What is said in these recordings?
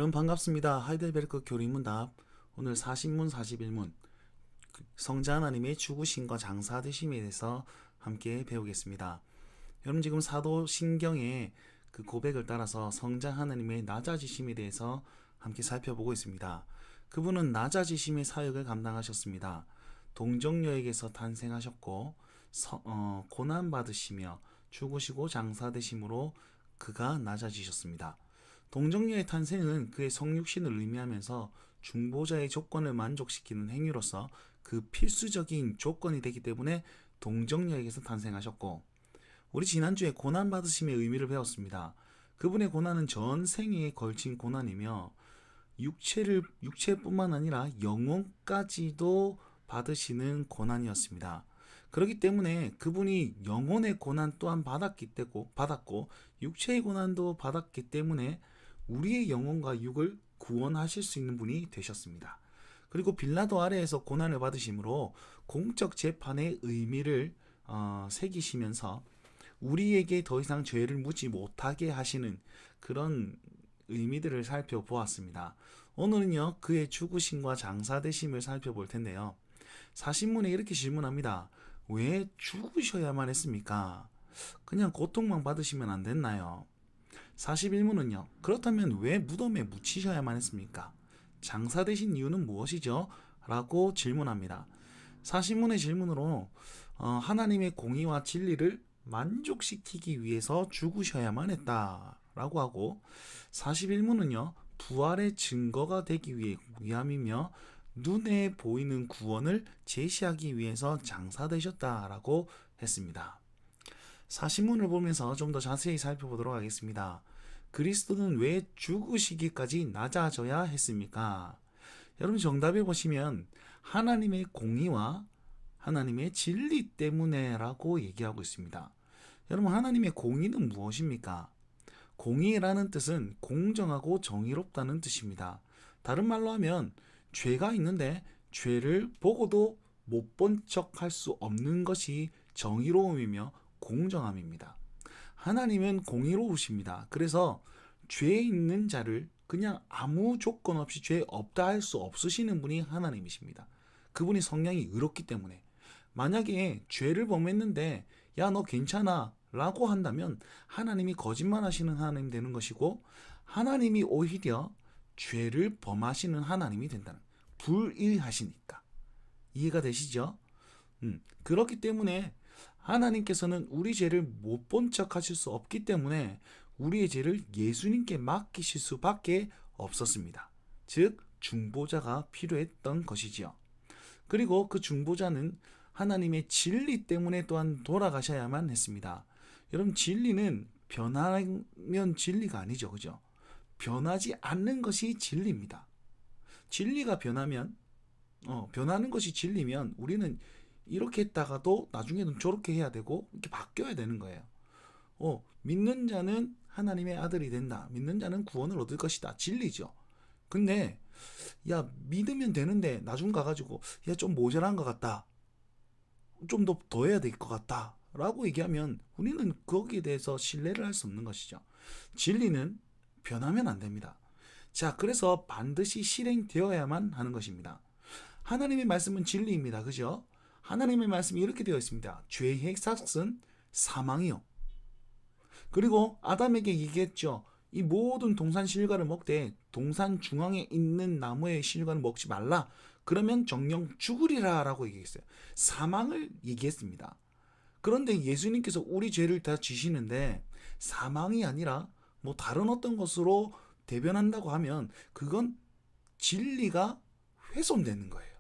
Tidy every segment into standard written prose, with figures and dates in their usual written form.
여러분 반갑습니다. 하이델베르크 교리문답 오늘 40문 41문 성자 하나님의 죽으심과 장사되심에 대해서 함께 배우겠습니다. 여러분 지금 사도신경의 그 고백을 따라서 성자 하나님의 낮아지심에 대해서 함께 살펴보고 있습니다. 그분은 낮아지심의 사역을 감당하셨습니다. 동정녀에게서 탄생하셨고 고난받으시며 죽으시고 장사되심으로 그가 낮아지셨습니다. 동정녀의 탄생은 그의 성육신을 의미하면서 중보자의 조건을 만족시키는 행위로서 그 필수적인 조건이 되기 때문에 동정녀에게서 탄생하셨고, 우리 지난주에 고난받으심의 의미를 배웠습니다. 그분의 고난은 전 생애에 걸친 고난이며 육체뿐만 아니라 영혼까지도 받으시는 고난이었습니다. 그렇기 때문에 그분이 영혼의 고난 또한 받았고 육체의 고난도 받았기 때문에 우리의 영혼과 육을 구원하실 수 있는 분이 되셨습니다. 그리고 빌라도 아래에서 고난을 받으심으로 공적 재판의 의미를 새기시면서 우리에게 더 이상 죄를 묻지 못하게 하시는 그런 의미들을 살펴보았습니다. 오늘은요, 그의 죽으심과 장사되심을 살펴볼 텐데요. 사신문에 이렇게 질문합니다. 왜 죽으셔야만 했습니까? 그냥 고통만 받으시면 안 됐나요? 41문은요. 그렇다면 왜 무덤에 묻히셔야만 했습니까? 장사되신 이유는 무엇이죠? 라고 질문합니다. 40문의 질문으로 하나님의 공의와 진리를 만족시키기 위해서 죽으셔야만 했다라고 하고, 41문은요. 부활의 증거가 되기 위함이며 눈에 보이는 구원을 제시하기 위해서 장사되셨다라고 했습니다. 40문을 보면서 좀 더 자세히 살펴보도록 하겠습니다. 그리스도는 왜 죽으시기까지 낮아져야 했습니까? 여러분 정답에 보시면 하나님의 공의와 하나님의 진리 때문에 라고 얘기하고 있습니다. 여러분 하나님의 공의는 무엇입니까? 공의라는 뜻은 공정하고 정의롭다는 뜻입니다. 다른 말로 하면 죄가 있는데 죄를 보고도 못 본 척 할 수 없는 것이 정의로움이며 공정함입니다. 하나님은 공의로우십니다. 그래서 죄 있는 자를 그냥 아무 조건 없이 죄 없다 할 수 없으시는 분이 하나님이십니다. 그분이 성량이 의롭기 때문에 만약에 죄를 범했는데 야 너 괜찮아 라고 한다면 하나님이 거짓말하시는 하나님 되는 것이고, 하나님이 오히려 죄를 범하시는 하나님이 된다는, 불의하시니까. 이해가 되시죠? 그렇기 때문에 하나님께서는 우리 죄를 못 본 척 하실 수 없기 때문에 우리의 죄를 예수님께 맡기실 수밖에 없었습니다. 즉 중보자가 필요했던 것이지요. 그리고 그 중보자는 하나님의 진리 때문에 또한 돌아가셔야만 했습니다. 여러분 진리는 변하면 진리가 아니죠. 그죠? 변하지 않는 것이 진리입니다. 진리가 변하면 변하는 것이 진리면 우리는 이렇게 했다가도 나중에는 저렇게 해야 되고 이렇게 바뀌어야 되는 거예요. 믿는 자는 하나님의 아들이 된다. 믿는 자는 구원을 얻을 것이다. 진리죠. 근데 야 믿으면 되는데 나중 가가지고 야 좀 모자란 것 같다. 좀 더 해야 될 것 같다. 라고 얘기하면 우리는 거기에 대해서 신뢰를 할 수 없는 것이죠. 진리는 변하면 안 됩니다. 자, 그래서 반드시 실행되어야만 하는 것입니다. 하나님의 말씀은 진리입니다. 그죠? 하나님의 말씀이 이렇게 되어 있습니다. 죄의 삭은 사망이요. 그리고 아담에게 얘기했죠. 이 모든 동산 실과를 먹되 동산 중앙에 있는 나무의 실과는 먹지 말라. 그러면 정령 죽으리라 라고 얘기했어요. 사망을 얘기했습니다. 그런데 예수님께서 우리 죄를 다 지시는데 사망이 아니라 뭐 다른 어떤 것으로 대변한다고 하면 그건 진리가 훼손되는 거예요.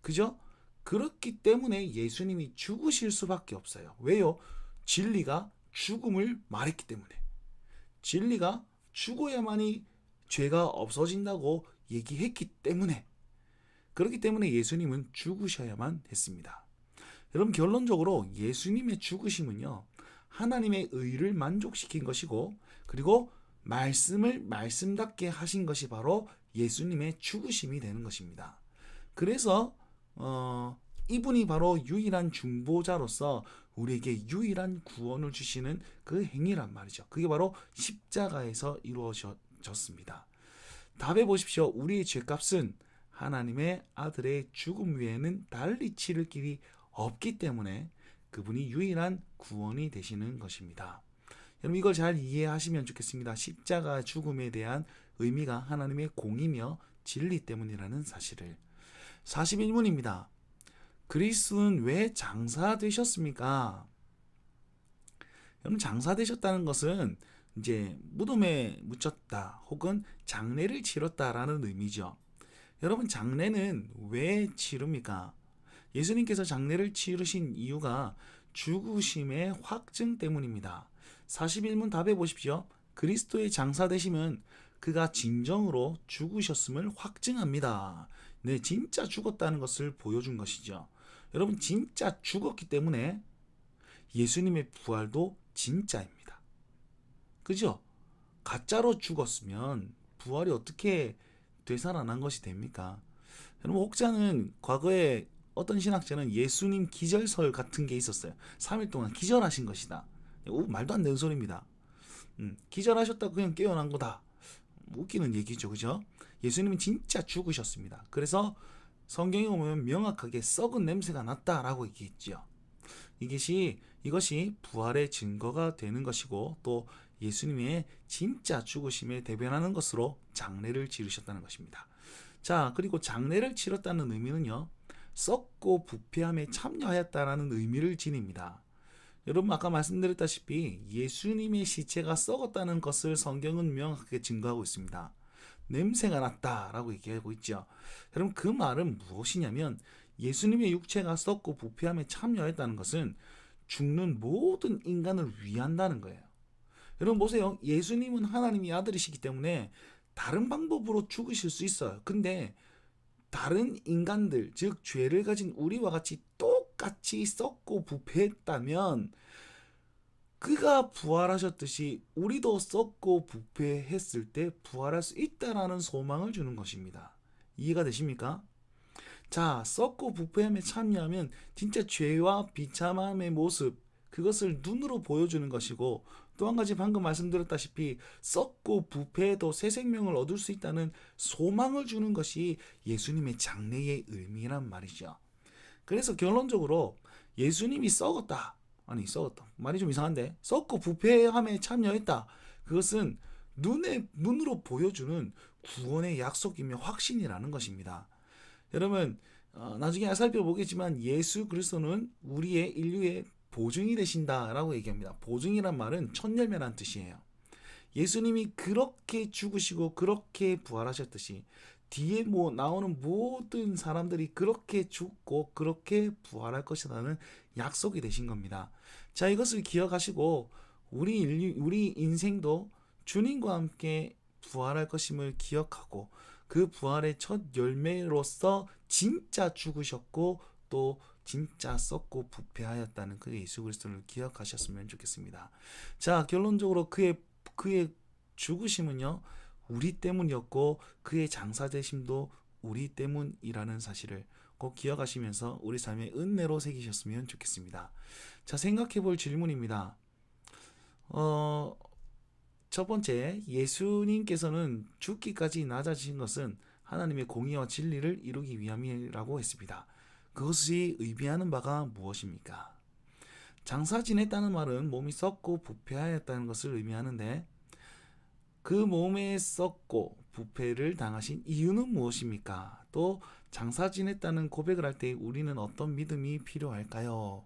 그죠? 그렇기 때문에 예수님이 죽으실 수밖에 없어요. 왜요? 진리가 죽음을 말했기 때문에. 진리가 죽어야만이 죄가 없어진다고 얘기했기 때문에. 그렇기 때문에 예수님은 죽으셔야만 했습니다. 여러분 결론적으로 예수님의 죽으심은요, 하나님의 의를 만족시킨 것이고, 그리고 말씀을 말씀답게 하신 것이 바로 예수님의 죽으심이 되는 것입니다. 그래서 이분이 바로 유일한 중보자로서 우리에게 유일한 구원을 주시는 그 행위란 말이죠. 그게 바로 십자가에서 이루어졌습니다. 답해 보십시오. 우리의 죄값은 하나님의 아들의 죽음 외에는 달리 치를 길이 없기 때문에 그분이 유일한 구원이 되시는 것입니다. 여러분 이걸 잘 이해하시면 좋겠습니다. 십자가 죽음에 대한 의미가 하나님의 공이며 진리 때문이라는 사실을. 41문입니다. 그리스도는 왜 장사되셨습니까? 여러분 장사되셨다는 것은 이제 무덤에 묻혔다 혹은 장례를 치렀다라는 의미죠. 여러분 장례는 왜 치릅니까? 예수님께서 장례를 치르신 이유가 죽으심의 확증 때문입니다. 41문 답해 보십시오. 그리스도의 장사되심은 그가 진정으로 죽으셨음을 확증합니다. 네, 진짜 죽었다는 것을 보여준 것이죠. 여러분 진짜 죽었기 때문에 예수님의 부활도 진짜입니다. 그죠? 가짜로 죽었으면 부활이 어떻게 되살아난 것이 됩니까? 여러분 혹자는 과거에 어떤 신학자는 예수님 기절설 같은 게 있었어요. 3일 동안 기절하신 것이다. 말도 안 되는 소리입니다. 기절하셨다고 그냥 깨어난 거다. 웃기는 얘기죠. 그죠? 예수님은 진짜 죽으셨습니다. 그래서 성경에 보면 명확하게 썩은 냄새가 났다라고 얘기했죠. 이것이 부활의 증거가 되는 것이고 또 예수님의 진짜 죽으심에 대변하는 것으로 장례를 치르셨다는 것입니다. 자, 그리고 장례를 치렀다는 의미는요, 썩고 부패함에 참여하였다라는 의미를 지닙니다. 여러분 아까 말씀드렸다시피 예수님의 시체가 썩었다는 것을 성경은 명확하게 증거하고 있습니다. 냄새가 났다라고 얘기하고 있죠. 여러분 그 말은 무엇이냐면 예수님의 육체가 썩고 부패함에 참여했다는 것은 죽는 모든 인간을 위한다는 거예요. 여러분 보세요. 예수님은 하나님의 아들이시기 때문에 다른 방법으로 죽으실 수 있어요. 근데 다른 인간들, 즉 죄를 가진 우리와 같이 똑같이 썩고 부패했다면 그가 부활하셨듯이 우리도 썩고 부패했을 때 부활할 수 있다라는 소망을 주는 것입니다. 이해가 되십니까? 자, 썩고 부패함에 참여하면 진짜 죄와 비참함의 모습, 그것을 눈으로 보여주는 것이고 또 한 가지 방금 말씀드렸다시피 썩고 부패해도 새 생명을 얻을 수 있다는 소망을 주는 것이 예수님의 장래의 의미란 말이죠. 그래서 결론적으로 예수님이 썩었다. 말이 좀 이상한데 썩고 부패함에 참여했다. 그것은 눈으로 보여주는 구원의 약속이며 확신이라는 것입니다. 여러분 나중에 살펴보겠지만 예수 그리스도는 우리의 인류의 보증이 되신다라고 얘기합니다. 보증이란 말은 첫 열매란 뜻이에요. 예수님이 그렇게 죽으시고 그렇게 부활하셨듯이 뒤에 나오는 모든 사람들이 그렇게 죽고 그렇게 부활할 것이라는 약속이 되신 겁니다. 자, 이것을 기억하시고 우리 인생도 주님과 함께 부활할 것임을 기억하고 그 부활의 첫 열매로서 진짜 죽으셨고 또 진짜 썩고 부패하였다는 그 예수 그리스도를 기억하셨으면 좋겠습니다. 자, 결론적으로 그의 죽으심은요 우리 때문이었고 그의 장사되심도 우리 때문이라는 사실을 꼭 기억하시면서 우리 삶의 은혜로 새기셨으면 좋겠습니다. 자, 생각해 볼 질문입니다. 첫 번째, 예수님께서는 죽기까지 낮아지신 것은 하나님의 공의와 진리를 이루기 위함이라고 했습니다. 그것이 의미하는 바가 무엇입니까? 장사 지냈다는 말은 몸이 썩고 부패하였다는 것을 의미하는데 그 몸에 썩고 부패를 당하신 이유는 무엇입니까? 또 장사 지냈다는 고백을 할 때 우리는 어떤 믿음이 필요할까요?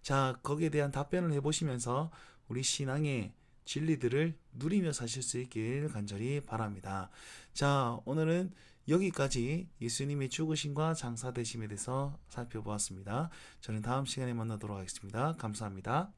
자, 거기에 대한 답변을 해보시면서 우리 신앙의 진리들을 누리며 사실 수 있길 간절히 바랍니다. 자, 오늘은 여기까지 예수님의 죽으심과 장사되심에 대해서 살펴보았습니다. 저는 다음 시간에 만나도록 하겠습니다. 감사합니다.